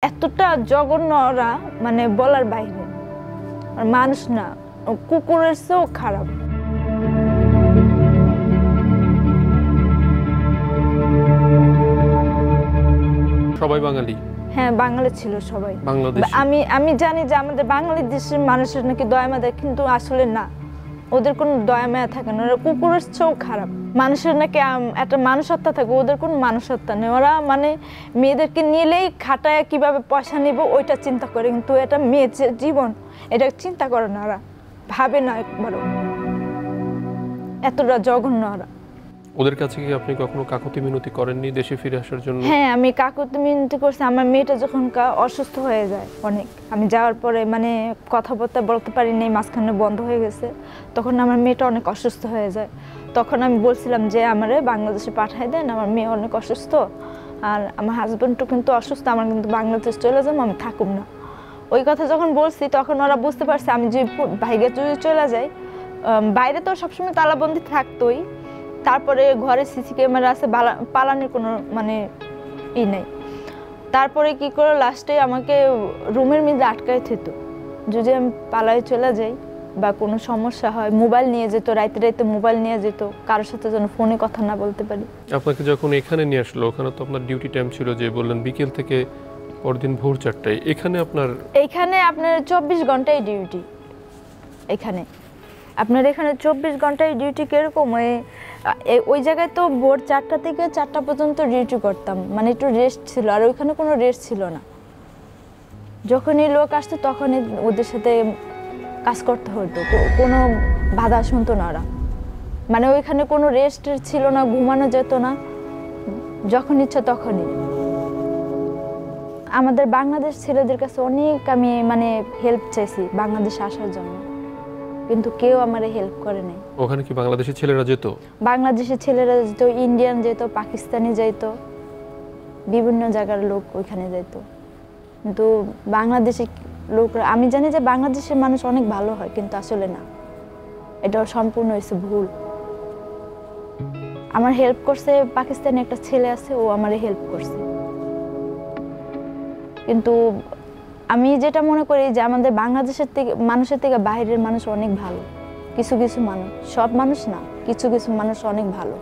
এতটা জঘন্য ওরা, মানে বলার বাইরে। আর মানুষ না, কুকুরের চেয়েও খারাপ। সবাই বাঙালি? হ্যাঁ, বাঙালি ছিল সবাই। বাংলাদেশী? আমি জানি যে আমাদের বাঙালি দেশের মানুষের নাকি দয়া মায়া, কিন্তু আসলে না, ওদের কোনো দয়া মায়া থাকে না। ওরা কুকুরের চেয়েও খারাপ। মানুষের নাকি একটা মানুষত্বা থাকে, ওদের কোনো মানুষত্বা নেই। ওরা মানে মেয়েদেরকে নিলেই খাটায় কিভাবে পয়সা নিব ওইটা চিন্তা করে, কিন্তু এটা মেয়ের যে জীবন এটা চিন্তা করে না, ওরা ভাবে না একবারও। এতটা জঘন্য ওরা। ওদের কাছে কি আপনি কখনো কাকুতি মিনতি করেননি দেশে ফিরে আসার জন্য? হ্যাঁ, আমি কাকুতি মিনতি করছি। আমার মেয়েটা যখন অসুস্থ হয়ে যায় অনেক, আমি যাওয়ার পরে মানে কথাবার্তা বলতে পারিনি, মাঝখানে বন্ধ হয়ে গেছে, তখন আমার মেয়েটা অনেক অসুস্থ হয়ে যায়। তখন আমি বলছিলাম যে আমারে বাংলাদেশে পাঠিয়ে দেন, আমার মেয়ে অনেক অসুস্থ, আর আমার হাজব্যান্ডও কিন্তু অসুস্থ, আমার কিন্তু বাংলাদেশ চলে যাবো, আমি থাকুম না। ওই কথা যখন বলছি তখন ওরা বুঝতে পারছে আমি যে বাইরে যদি চলে যাই, বাইরে তো সবসময় তালাবন্দি থাকতোই, তারপরে ঘরে সিসি ক্যামেরা আছে, পালানোর কোনো মানে ই নেই। তারপরে কি করে লাস্টে আমাকে রুমের মধ্যে আটকায় থিত, যদি আমি পালায় চলে যাই বা কোনো সমস্যা হয়, মোবাইল নিয়ে যেত, রাইতে রাইতে মোবাইল নিয়ে যেত, কারোর সাথে যেন ফোনে কথা না বলতে পারি। আপনাকে যখন এখানে নিয়ে আসলো, ওখানে তো আপনার ডিউটি টাইম ছিল যে বললেন বিকেল থেকে পরদিন ভোর 4টায়, এখানে আপনার 24 ঘন্টায় ডিউটি। এখানে আপনার এখানে 24 ঘন্টায় ডিউটি কিরকম, ওই জায়গায় তো ভোর 4টা থেকে 4টা পর্যন্ত ডিউটি করতাম, মানে একটু রেস্ট ছিল, আর ওইখানে কোনো রেস্ট ছিল না। যখনই লোক আসতো তখনই ওদের সাথে কাজ করতে হতো, কোনো বাধা শুনতো না ওরা। মানে ওইখানে কোনো রেস্ট ছিল না, ঘুমানো যেত না, যখন ইচ্ছা তখনই। আমাদের বাংলাদেশ ছেলেদের কাছে অনেক আমি মানে হেল্প চাইছি বাংলাদেশে আসার জন্য, কিন্তু কেউ আমার হেল্প করে নাই। ওখানে কি বাংলাদেশি ছেলেরা যেত? বাংলাদেশের ছেলেরা যেত, ইন্ডিয়ান যেত, পাকিস্তানি যেত, বিভিন্ন জায়গার লোক ওইখানে যেত, কিন্তু বাংলাদেশি লোকরা, আমি জানি যে বাংলাদেশের মানুষ অনেক ভালো হয়, কিন্তু আসলে না, এটা সম্পূর্ণ হয়েছে ভুল। আমার হেল্প করছে পাকিস্তানি একটা ছেলে আছে, ও আমারে হেল্প করছে, কিন্তু আমি যেটা মনে করি যে আমাদের বাংলাদেশের থেকে মানুষের থেকে বাইরের মানুষ অনেক ভালো। কিছু কিছু মানুষ, সব মানুষ না, কিছু কিছু মানুষ অনেক ভালো।